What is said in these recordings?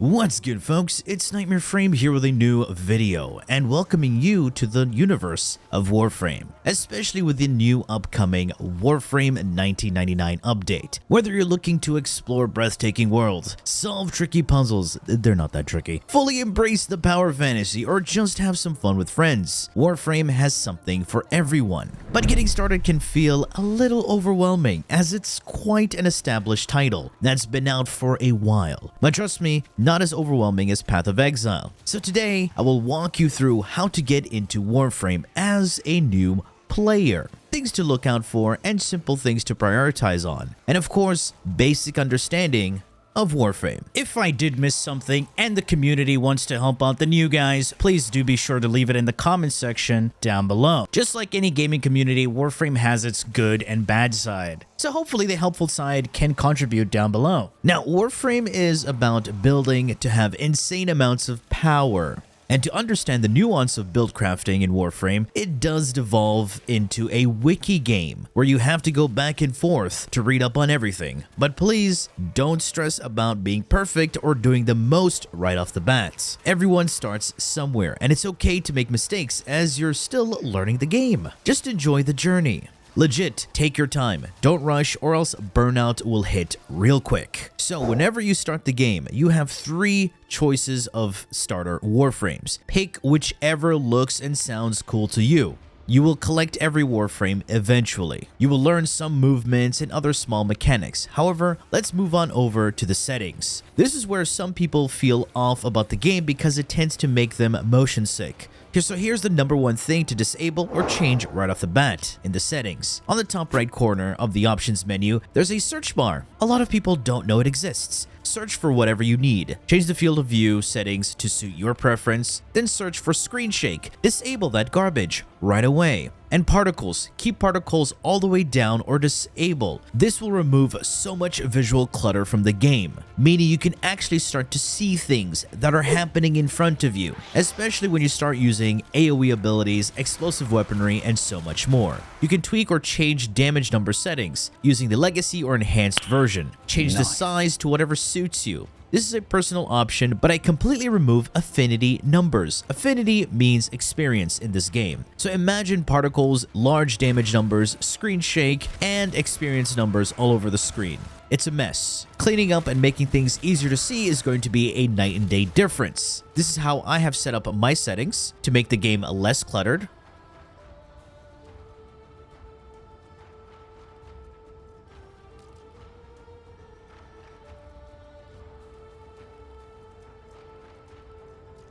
What's good, folks? It's Nightmare Frame here with a new video and welcoming you to the universe of Warframe, especially with the new upcoming Warframe 1999 update. Whether you're looking to explore breathtaking worlds, solve tricky puzzles, they're not that tricky, fully embrace the power of fantasy, or just have some fun with friends, Warframe has something for everyone. But getting started can feel a little overwhelming as it's quite an established title that's been out for a while. But trust me, not as overwhelming as Path of Exile. So today, I will walk you through how to get into Warframe as a new player, things to look out for, and simple things to prioritize on. And of course, basic understanding of Warframe. If I did miss something and the community wants to help out the new guys, please do be sure to leave it in the comment section down below. Just like any gaming community, Warframe has its good and bad side. So hopefully the helpful side can contribute down below. Now, Warframe is about building to have insane amounts of power. And to understand the nuance of build crafting in Warframe, it does devolve into a wiki game where you have to go back and forth to read up on everything. But please don't stress about being perfect or doing the most right off the bat. Everyone starts somewhere, and it's okay to make mistakes as you're still learning the game. Just enjoy the journey. Legit, take your time, don't rush, or else burnout will hit real quick. So whenever you start the game, you have 3 choices of starter Warframes. Pick whichever looks and sounds cool to you. You will collect every Warframe eventually. You will learn some movements and other small mechanics. However, let's move on over to the settings. This is where some people feel off about the game because it tends to make them motion sick. So here's the number one thing to disable or change right off the bat in the settings. On the top right corner of the options menu, there's a search bar. A lot of people don't know it exists. Search for whatever you need. Change the field of view settings to suit your preference, then search for screen shake. Disable that garbage right away. And particles. Keep particles all the way down or disable. This will remove so much visual clutter from the game, meaning you can actually start to see things that are happening in front of you, especially when you start using AoE abilities, explosive weaponry, and so much more. You can tweak or change damage number settings using the legacy or enhanced version. Change the size to whatever suits you. This is a personal option, but I completely remove affinity numbers. Affinity means experience in this game. So imagine particles, large damage numbers, screen shake, and experience numbers all over the screen. It's a mess. Cleaning up and making things easier to see is going to be a night and day difference. This is how I have set up my settings to make the game less cluttered.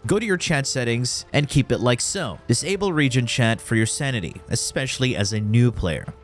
Go to your chat settings and keep it like so. Disable region chat for your sanity, especially as a new player.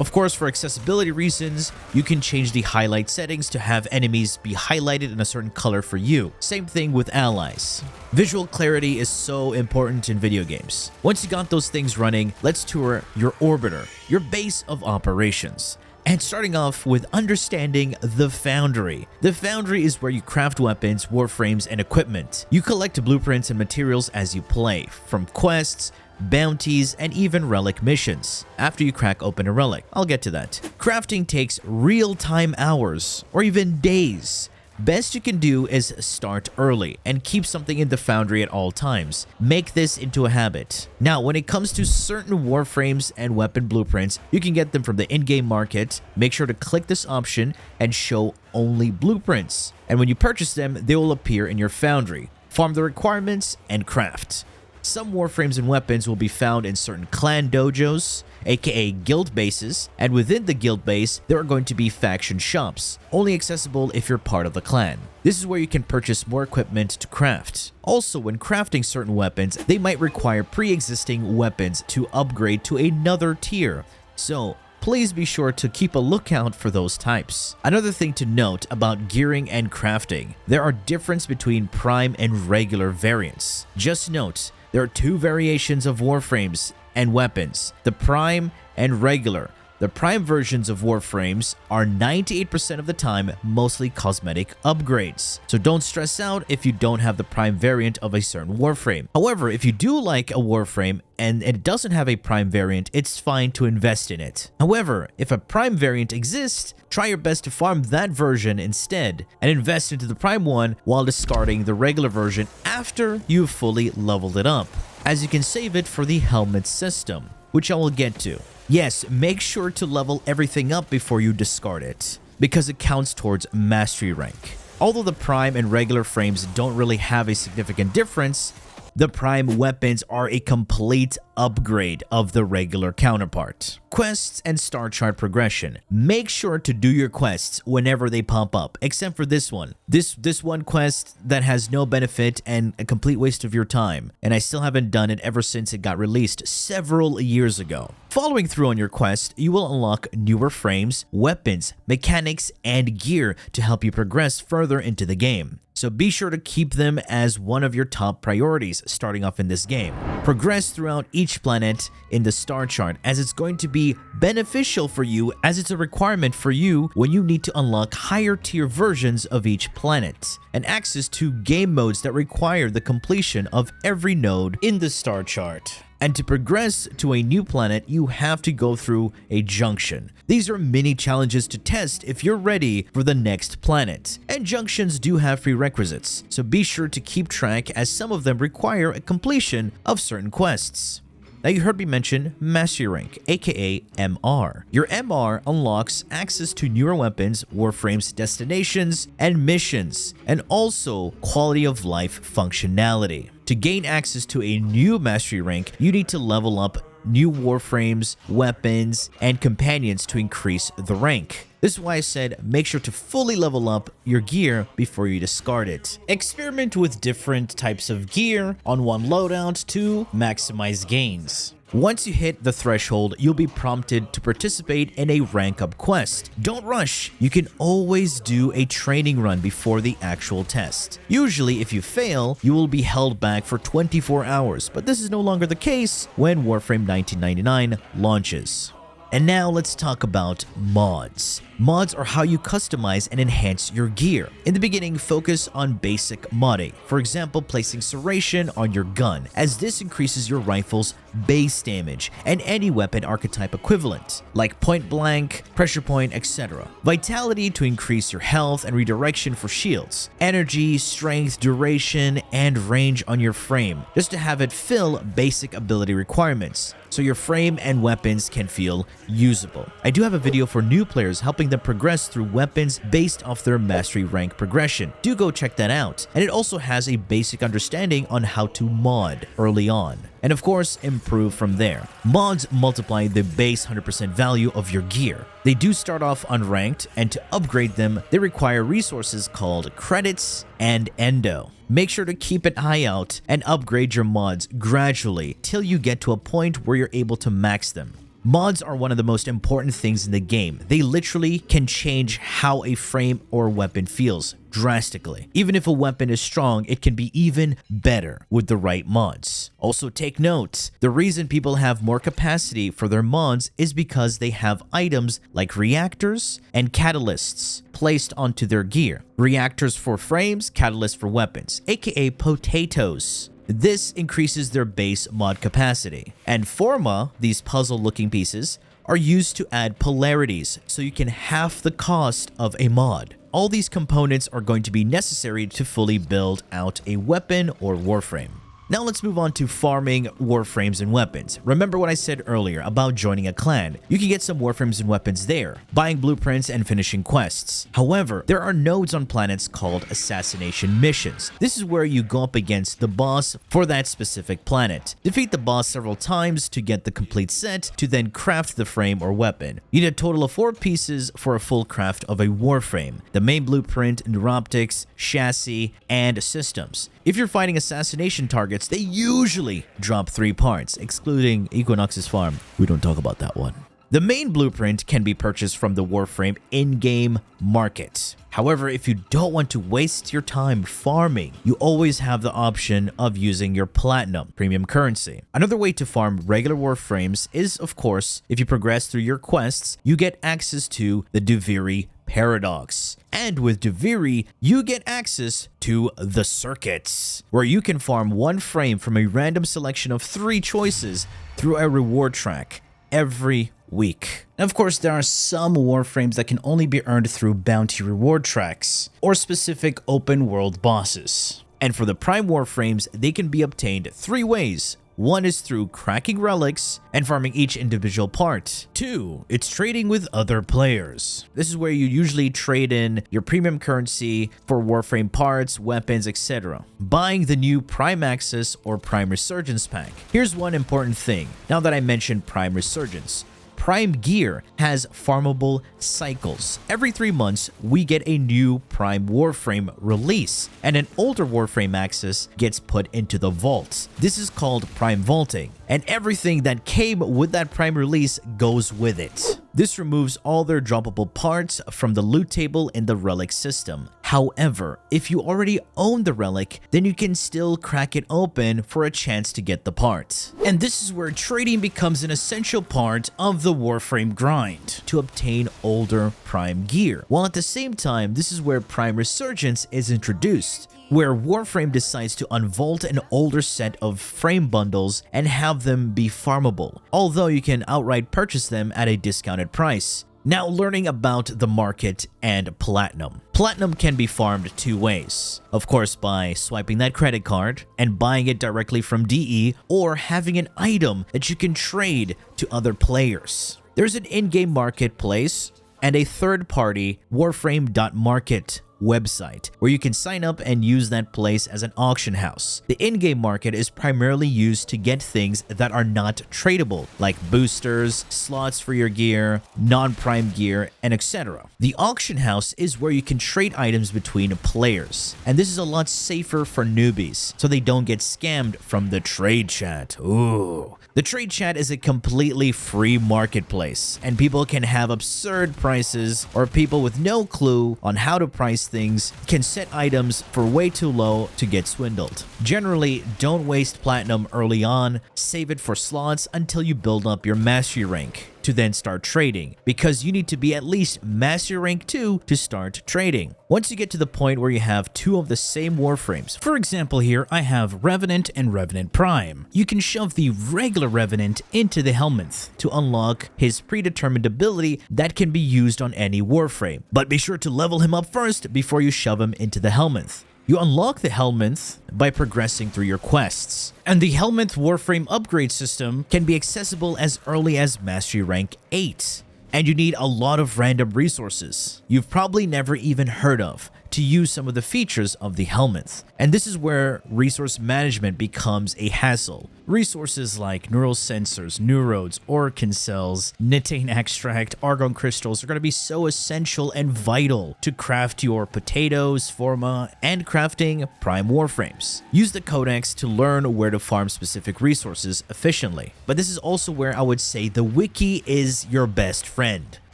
Of course, for accessibility reasons, you can change the highlight settings to have enemies be highlighted in a certain color for you. Same thing with allies. Visual clarity is so important in video games. Once you got those things running, let's tour your orbiter, your base of operations. And starting off with understanding the Foundry. The Foundry is where you craft weapons, warframes, and equipment. You collect blueprints and materials as you play, from quests, bounties, and even relic missions. After you crack open a relic, I'll get to that. Crafting takes real-time hours, or even days. Best you can do is start early and keep something in the Foundry at all times. Make this into a habit. Now, when it comes to certain warframes and weapon blueprints, you can get them from the in-game market. Make sure to click this option and show only blueprints. And when you purchase them, they will appear in your Foundry. Farm the requirements and craft. Some warframes and weapons will be found in certain clan dojos, aka guild bases, and within the guild base, there are going to be faction shops, only accessible if you're part of the clan. This is where you can purchase more equipment to craft. Also, when crafting certain weapons, they might require pre-existing weapons to upgrade to another tier. So, please be sure to keep a lookout for those types. Another thing to note about gearing and crafting, there are differences between prime and regular variants. Just note, there are 2 variations of warframes and weapons, the prime and regular. The Prime versions of Warframes are 98% of the time mostly cosmetic upgrades, so don't stress out if you don't have the Prime variant of a certain Warframe. However, if you do like a Warframe and it doesn't have a Prime variant, it's fine to invest in it. However, if a Prime variant exists, try your best to farm that version instead and invest into the Prime one while discarding the regular version after you've fully leveled it up, as you can save it for the helmet system, which I will get to. Yes, make sure to level everything up before you discard it, because it counts towards mastery rank. Although the Prime and regular frames don't really have a significant difference, the Prime weapons are a complete upgrade of the regular counterpart. Quests and star chart progression. Make sure to do your quests whenever they pop up, except for this one. This one quest that has no benefit and a complete waste of your time, and I still haven't done it ever since it got released several years ago. Following through on your quest, you will unlock newer frames, weapons, mechanics, and gear to help you progress further into the game. So be sure to keep them as one of your top priorities starting off in this game. Progress throughout each planet in the star chart, as it's going to be beneficial for you, as it's a requirement for you when you need to unlock higher tier versions of each planet, and access to game modes that require the completion of every node in the star chart. And to progress to a new planet, you have to go through a junction. These are mini challenges to test if you're ready for the next planet. And junctions do have prerequisites, so be sure to keep track, as some of them require a completion of certain quests. Now, you heard me mention Mastery Rank, aka MR. Your MR unlocks access to newer weapons, Warframe's destinations, and missions, and also quality of life functionality. To gain access to a new Mastery Rank, you need to level up new Warframes, weapons, and companions to increase the rank. This is why I said make sure to fully level up your gear before you discard it. Experiment with different types of gear on one loadout to maximize gains. Once you hit the threshold, you'll be prompted to participate in a rank up quest. Don't rush. You can always do a training run before the actual test. Usually, if you fail, you will be held back for 24 hours, but this is no longer the case when Warframe 1999 launches. And now let's talk about mods. Mods are how you customize and enhance your gear. In the beginning, focus on basic modding. For example, placing serration on your gun, as this increases your rifle's base damage and any weapon archetype equivalent, like point blank, pressure point, etc. Vitality to increase your health and redirection for shields. Energy, strength, duration, and range on your frame, just to have it fill basic ability requirements, so your frame and weapons can feel usable. I do have a video for new players helping them progress through weapons based off their mastery rank progression. Do go check that out. And it also has a basic understanding on how to mod early on, and of course improve from there. Mods multiply the base 100% value of your gear. They do start off unranked, and to upgrade them, they require resources called credits and endo. Make sure to keep an eye out and upgrade your mods gradually till you get to a point where you're able to max them. Mods are one of the most important things in the game. They literally can change how a frame or weapon feels drastically. Even if a weapon is strong, it can be even better with the right mods. Also take note, the reason people have more capacity for their mods is because they have items like reactors and catalysts placed onto their gear. Reactors for frames, catalysts for weapons, aka potatoes. This increases their base mod capacity. And forma, these puzzle-looking pieces, are used to add polarities, so you can half the cost of a mod. All these components are going to be necessary to fully build out a weapon or warframe. Now let's move on to farming warframes and weapons. Remember what I said earlier about joining a clan. You can get some warframes and weapons there, buying blueprints and finishing quests. However, there are nodes on planets called assassination missions. This is where you go up against the boss for that specific planet. Defeat the boss several times to get the complete set to then craft the frame or weapon. You need a total of 4 pieces for a full craft of a warframe: the main blueprint, neuroptics, chassis, and systems. If you're fighting assassination targets, they usually drop 3 parts, excluding Equinox's farm. We don't talk about that one. The main blueprint can be purchased from the Warframe in-game market. However, if you don't want to waste your time farming, you always have the option of using your platinum premium currency. Another way to farm regular Warframes is, of course, if you progress through your quests, you get access to the Davinci Paradox. And with Davinci, you get access to the circuits, where you can farm one frame from a random selection of 3 choices through a reward track every week. Now, of course, there are some Warframes that can only be earned through bounty reward tracks or specific open world bosses. And for the Prime Warframes, they can be obtained 3 ways. One is through cracking relics and farming each individual part. 2, it's trading with other players. This is where you usually trade in your premium currency for Warframe parts, weapons, etc. Buying the new Prime Access or Prime Resurgence pack. Here's one important thing, now that I mentioned Prime Resurgence. Prime gear has farmable cycles. Every 3 months, we get a new Prime Warframe release, and an older Warframe access gets put into the vault. This is called Prime Vaulting, and everything that came with that Prime release goes with it. This removes all their droppable parts from the loot table in the relic system. However, if you already own the relic, then you can still crack it open for a chance to get the part. And this is where trading becomes an essential part of the Warframe grind to obtain older Prime gear. While at the same time, this is where Prime Resurgence is introduced, where Warframe decides to unvault an older set of frame bundles and have them be farmable, although you can outright purchase them at a discounted price. Now, learning about the market and platinum. Platinum can be farmed 2 ways. Of course, by swiping that credit card and buying it directly from DE, or having an item that you can trade to other players. There's an in-game marketplace and a third-party Warframe.market website where you can sign up and use that place as an auction house. The in-game market is primarily used to get things that are not tradable, like boosters, slots for your gear, non-prime gear, and etc. The auction house is where you can trade items between players, and this is a lot safer for newbies, so they don't get scammed from the trade chat. Ooh. The trade chat is a completely free marketplace, and people can have absurd prices, or people with no clue on how to price things can set items for way too low to get swindled. Generally, don't waste platinum early on, save it for slots until you build up your mastery rank to then start trading, because you need to be at least mastery rank 2 to start trading. Once you get to the point where you have 2 of the same Warframes, for example here I have Revenant and Revenant Prime, you can shove the regular Revenant into the Helminth to unlock his predetermined ability that can be used on any Warframe, but be sure to level him up first before you shove him into the Helminth. You unlock the Helminth by progressing through your quests, and the Helminth Warframe upgrade system can be accessible as early as Mastery Rank 8, and you need a lot of random resources you've probably never even heard of to use some of the features of the Helminth. And this is where resource management becomes a hassle. Resources like neural sensors, neurodes, orkin cells, nitane extract, argon crystals are going to be so essential and vital to craft your potatoes, forma, and crafting prime warframes. Use the codex to learn where to farm specific resources efficiently. But this is also where I would say the wiki is your best friend,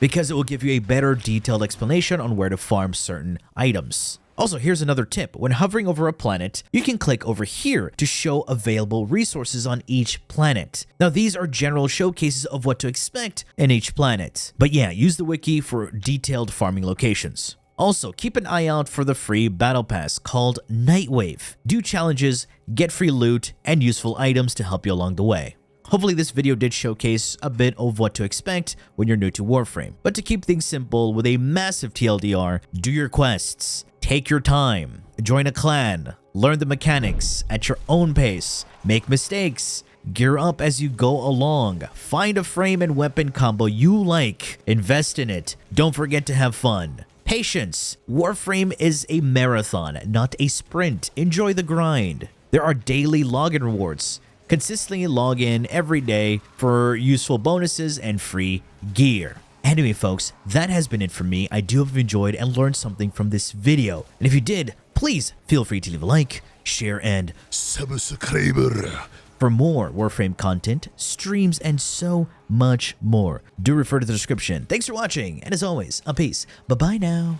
because it will give you a better detailed explanation on where to farm certain items. Also, here's another tip. When hovering over a planet, you can click over here to show available resources on each planet. Now, these are general showcases of what to expect in each planet. But yeah, use the wiki for detailed farming locations. Also, keep an eye out for the free battle pass called Nightwave. Do challenges, get free loot, and useful items to help you along the way. Hopefully this video did showcase a bit of what to expect when you're new to Warframe. But to keep things simple with a massive TLDR, do your quests, take your time, join a clan, learn the mechanics at your own pace, make mistakes, gear up as you go along, find a frame and weapon combo you like, invest in it, don't forget to have fun. Patience. Warframe is a marathon, not a sprint. Enjoy the grind. There are daily login rewards. Consistently log in every day for useful bonuses and free gear. Anyway, folks, that has been it for me. I do hope you enjoyed and learned something from this video. And if you did, please feel free to leave a like, share, and subscribe. For more Warframe content, streams, and so much more, do refer to the description. Thanks for watching, and as always, a peace. Bye-bye now.